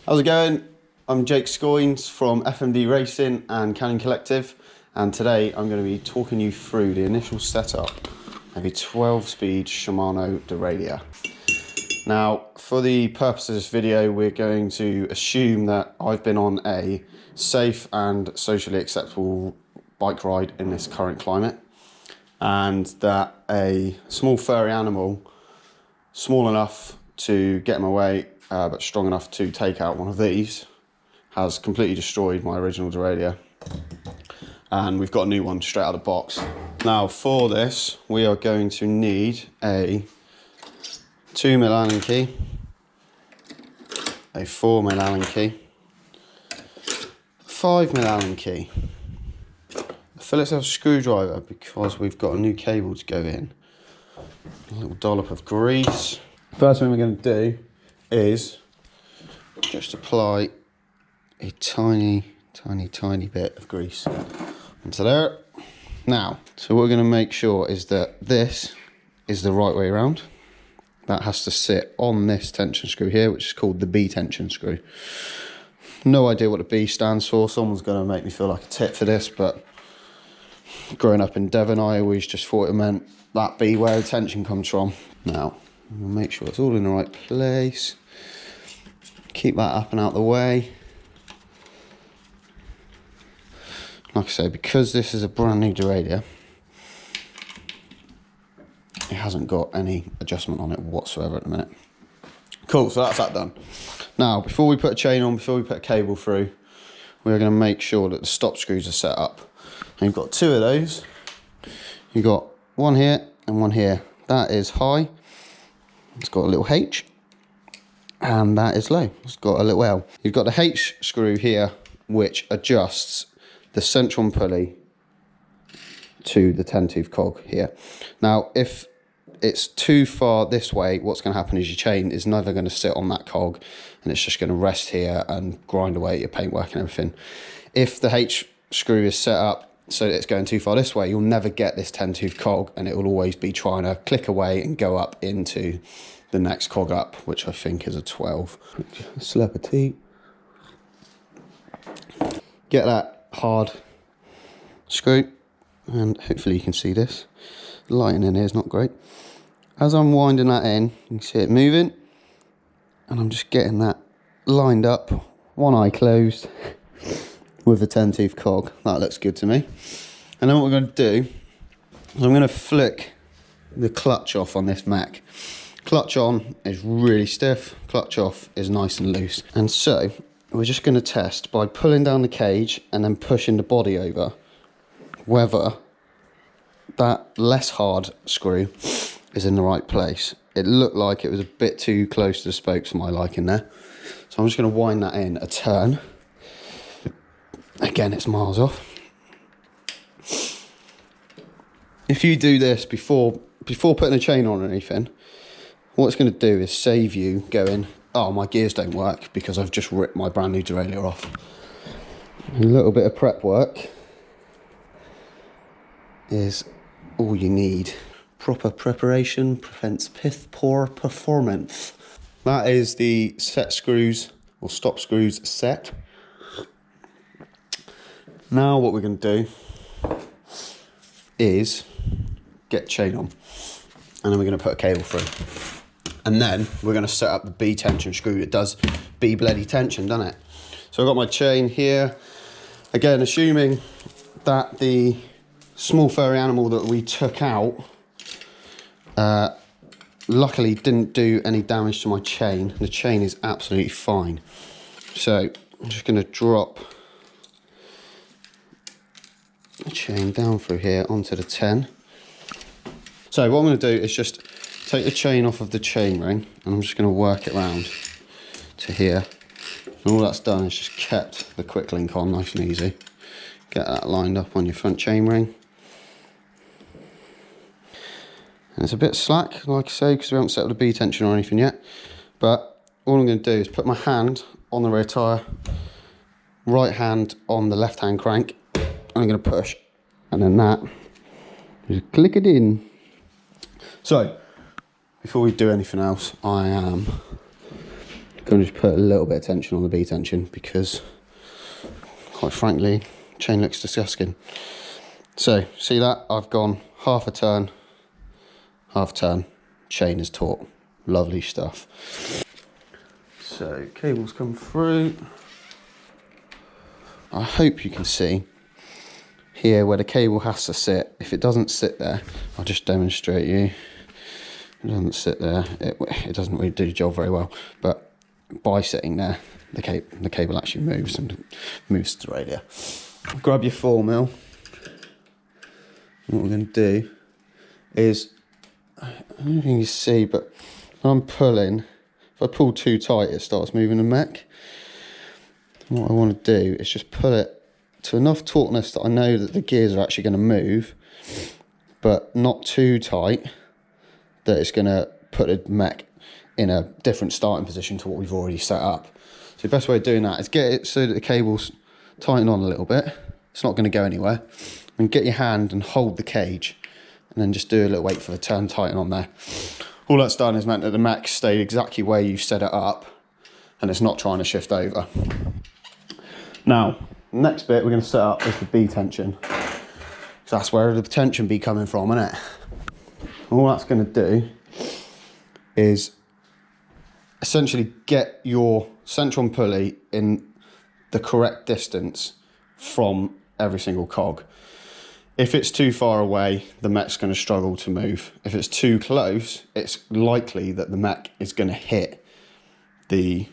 How's it going? I'm Jake Scoynes from FMD Racing and Canyon Collective, and today I'm going to be talking you through the initial setup of a 12-speed Shimano derailleur. Now, for the purpose of this video, we're going to assume that I've been on a safe and socially acceptable bike ride in this current climate, and that a small furry animal, small enough to get in my way, but strong enough to take out one of these, has completely destroyed my original derailleur, and we've got a new one straight out of the box. Now for this, we are going to need a 2mm Allen key, a 4mm Allen key, 5mm Allen key, a Phillips head screwdriver because we've got a new cable to go in, a little dollop of grease. First thing we're going to do is just apply a tiny bit of grease into there. Now, so what we're going to make sure is that this is the right way around. That has to sit on this tension screw here, which is called the B tension screw. No idea what the B stands for. Someone's going to make me feel like a tit for this, but growing up in Devon, I always just thought it meant that B where the tension comes from. Now, we'll make sure it's all in the right place. Keep that up and out the way. Like I say, because this is a brand new derailleur, it hasn't got any adjustment on it whatsoever at the minute. Cool, so that's that done. Now, before we put a chain on, before we put a cable through, we're going to make sure that the stop screws are set up. And you've got two of those. You've got one here and one here. That is high. It's got a little H. And that is low. It's got a little L. You've got the H screw here, which adjusts the central pulley to the 10-tooth cog here. Now, if it's too far this way, what's going to happen is your chain is never going to sit on that cog, and it's just going to rest here and grind away at your paintwork and everything. If the H screw is set up so that it's going too far this way, you'll never get this 10-tooth cog, and it will always be trying to click away and go up into the next cog up, which I think is a 12. Slap a tea. Get that hard screw, and hopefully you can see this. The lighting in here is not great. As I'm winding that in, you can see it moving, and I'm just getting that lined up, one eye closed, with the 10-tooth cog. That looks good to me. And then what we're going to do is I'm going to flick the clutch off on this mech. Clutch on is really stiff, clutch off is nice and loose. And so we're just going to test by pulling down the cage and then pushing the body over whether that less hard screw is in the right place. It looked like it was a bit too close to the spokes for my liking there. So I'm just going to wind that in a turn. Again, it's miles off. If you do this before putting a chain on or anything, what it's going to do is save you going, oh, my gears don't work because I've just ripped my brand new derailleur off. A little bit of prep work is all you need. Proper preparation prevents poor performance. That is the set screws or stop screws set. Now what we're going to do is get chain on, and then we're going to put a cable through. And then we're going to set up the B tension screw. It does B bloody tension, doesn't it? So I've got my chain here. Again, assuming that the small furry animal that we took out luckily didn't do any damage to my chain. The chain is absolutely fine. So I'm just going to drop the chain down through here onto the 10. So what I'm going to do is just take the chain off of the chain ring, and I'm just going to work it round to here. And all that's done is just kept the quick link on nice and easy. Get that lined up on your front chain ring. And it's a bit slack, like I say, because we haven't set up the B tension or anything yet. But all I'm going to do is put my hand on the rear tyre, right hand on the left hand crank, and I'm going to push. And then that, just click it in. So, before we do anything else, I am I'm going to just put a little bit of tension on the B tension because, quite frankly, chain looks disgusting. So, see that? I've gone half a turn, chain is taut. Lovely stuff. So, cables come through. I hope you can see here where the cable has to sit. If it doesn't sit there, I'll just demonstrate you. It doesn't sit there, it doesn't really do the job very well, but by sitting there, the cable actually moves and moves to the radio. Grab your 4mm. What we're going to do is, I don't think you see, but when I'm pulling, if I pull too tight, it starts moving the mech. And what I want to do is just pull it to enough tautness that I know that the gears are actually going to move, but not too tight that it's going to put the mech in a different starting position to what we've already set up. So the best way of doing that is get it so that the cable's tighten on a little bit. It's not going to go anywhere. And get your hand and hold the cage, and then just do a little wait for the turn tighten on there. All that's done is meant that the mech stayed exactly where you've set it up, and it's not trying to shift over. Now, the next bit we're going to set up is the B tension. So that's where the tension be coming from, isn't it? All that's going to do is essentially get your central pulley in the correct distance from every single cog. If it's too far away, the mech's going to struggle to move. If it's too close, it's likely that the mech is going to hit the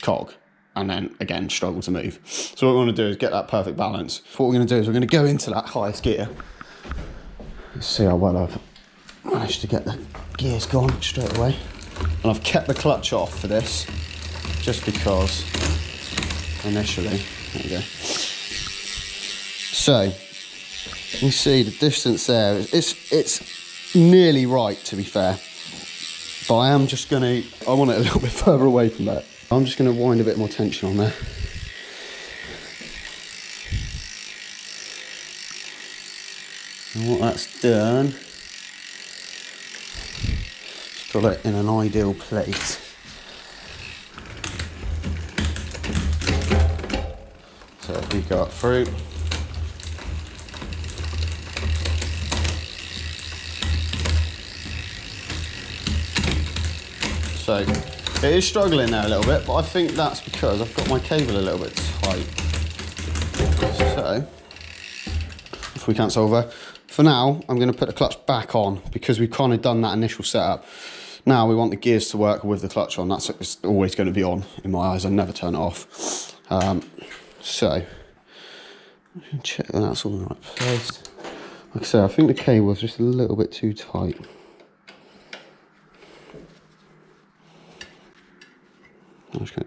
cog and then again struggle to move. So what we want to do is get that perfect balance. What we're going to do is we're going to go into that highest gear. Let's see how well I've managed to get the gears gone straight away. And I've kept the clutch off for this just because initially, there we go. So you see the distance there, it's nearly right, to be fair, but I am just going to, I want it a little bit further away from that. I'm just going to wind a bit more tension on there. And what that's done, just got it in an ideal place. So if we go up through, so it is struggling there a little bit, but I think that's because I've got my cable a little bit tight. So if we can't solve her, for now I'm going to put the clutch back on because we've kind of done that initial setup. Now we want the gears to work with the clutch on. That's it's always going to be on in my eyes. I never turn it off. So check that that's all in the right place. Like I say, I think the cable is just a little bit too tight.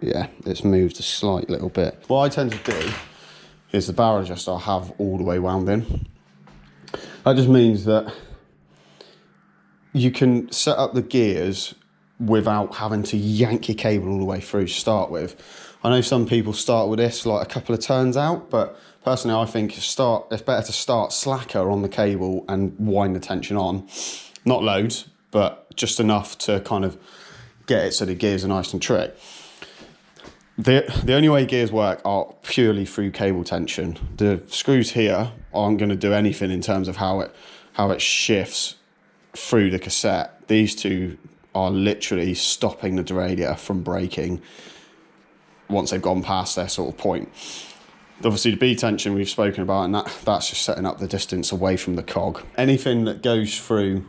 Yeah, it's moved a slight little bit. What I tend to do is the barrel adjuster I'll have all the way wound in. That just means that you can set up the gears without having to yank your cable all the way through to start with. I know some people start with this like a couple of turns out, but personally I think it's better to start slacker on the cable and wind the tension on. Not loads, but just enough to kind of get it so the gears are nice and trick. The only way gears work are purely through cable tension. The screws here aren't going to do anything in terms of how it shifts through the cassette. These two are literally stopping the derailleur from braking once they've gone past their sort of point. Obviously the B tension we've spoken about, and that's just setting up the distance away from the cog. Anything that goes through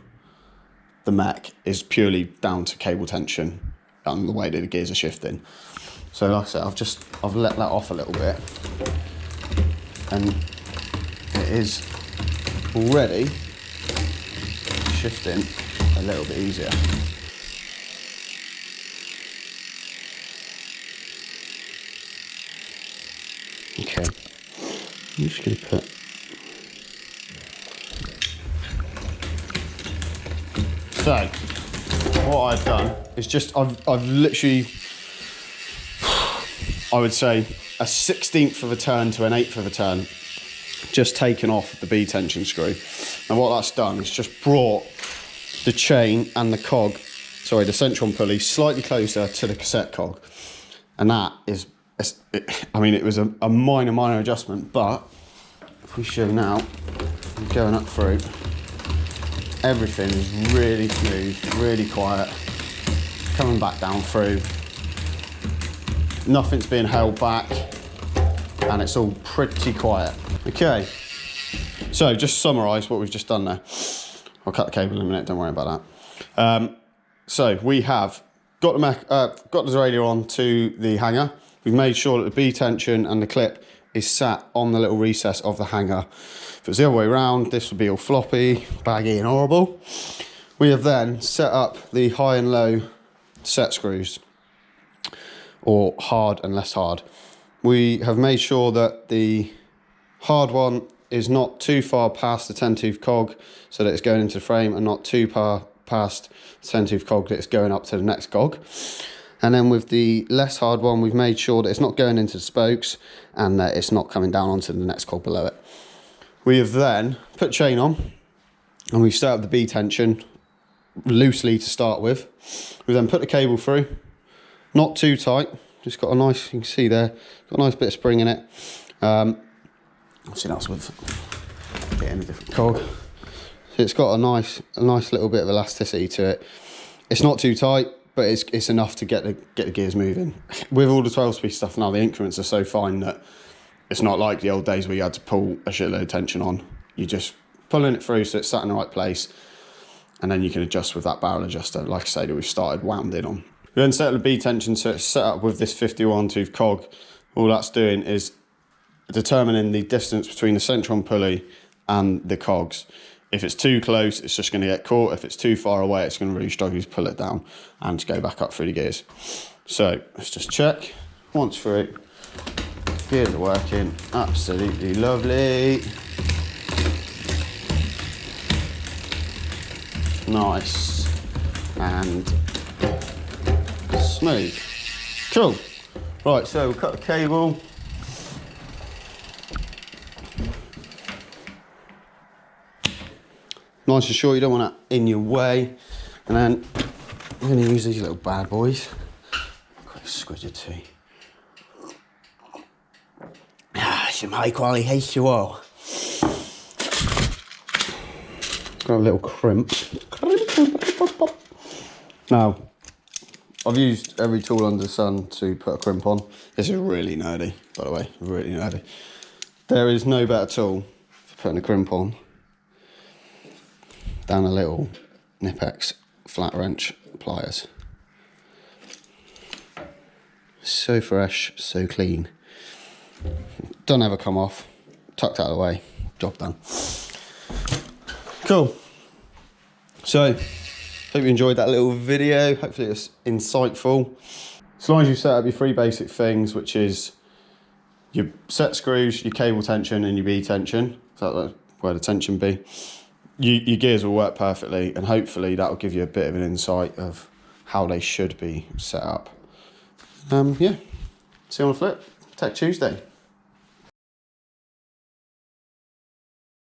the mech is purely down to cable tension and the way that the gears are shifting. So like I said, I've let that off a little bit, and it is already shifting a little bit easier. Okay, I'm just going to put so what I've done is just I've literally, I would say, a 16th of a turn to an 1/8 of a turn just taken off the B tension screw. And what that's done is just brought the chain and the cog sorry, the centron pulley slightly closer to the cassette cog. And that is, I mean, it was a minor adjustment, but if we show now, going up through, everything is really smooth, really quiet, coming back down through. Nothing's being held back, and it's all pretty quiet. Okay, so just to summarise what we've just done there. I'll cut the cable in a minute, don't worry about that. So we have got the derailleur on to the hanger. We've made sure that the B tension and the clip is sat on the little recess of the hanger. If it was the other way around, this would be all floppy, baggy and horrible. We have then set up the high and low set screws, or hard and less hard. We have made sure that the hard one is not too far past the 10-tooth cog so that it's going into the frame, and not too far past the 10-tooth cog that it's going up to the next cog. And then with the less hard one, we've made sure that it's not going into the spokes and that it's not coming down onto the next cog below it. We have then put chain on, and we've set up the B tension loosely to start with. We've then put the cable through, not too tight, just got a nice, you can see there, got a nice bit of spring in it. Obviously that's with getting a different cog. So it's got a nice little bit of elasticity to it. It's not too tight, but it's enough to get the gears moving. With all the 12-speed stuff now, the increments are so fine that it's not like the old days where you had to pull a shitload of tension on. You're just pulling it through so it's sat in the right place, and then you can adjust with that barrel adjuster, like I say, that we've started wound in on. We then set up the B tension so it's set up with this 51-tooth cog. All that's doing is determining the distance between the centron pulley and the cogs. If it's too close, it's just going to get caught. If it's too far away, it's going to really struggle to pull it down and to go back up through the gears. So let's just check. Once through, gears are working absolutely lovely. Nice and smooth. Cool. Right, so we'll cut the cable. Nice and short, you don't want that in your way. And then I'm going to use these little bad boys. Quite squidgy. Some high quality H2O. Got a little crimp. Now, I've used every tool under the sun to put a crimp on. This is really nerdy, by the way, really nerdy. There is no better tool for putting a crimp on than a little Nipex flat wrench pliers. So fresh, so clean. Don't ever come off, tucked out of the way, job done. Cool. So, hope you enjoyed that little video. Hopefully it's insightful. As long as you set up your 3 basic things, which is your set screws, your cable tension and your B tension, so that's where the tension be, your gears will work perfectly, and hopefully that will give you a bit of an insight of how they should be set up. Yeah, see you on the flip. Tech Tuesday.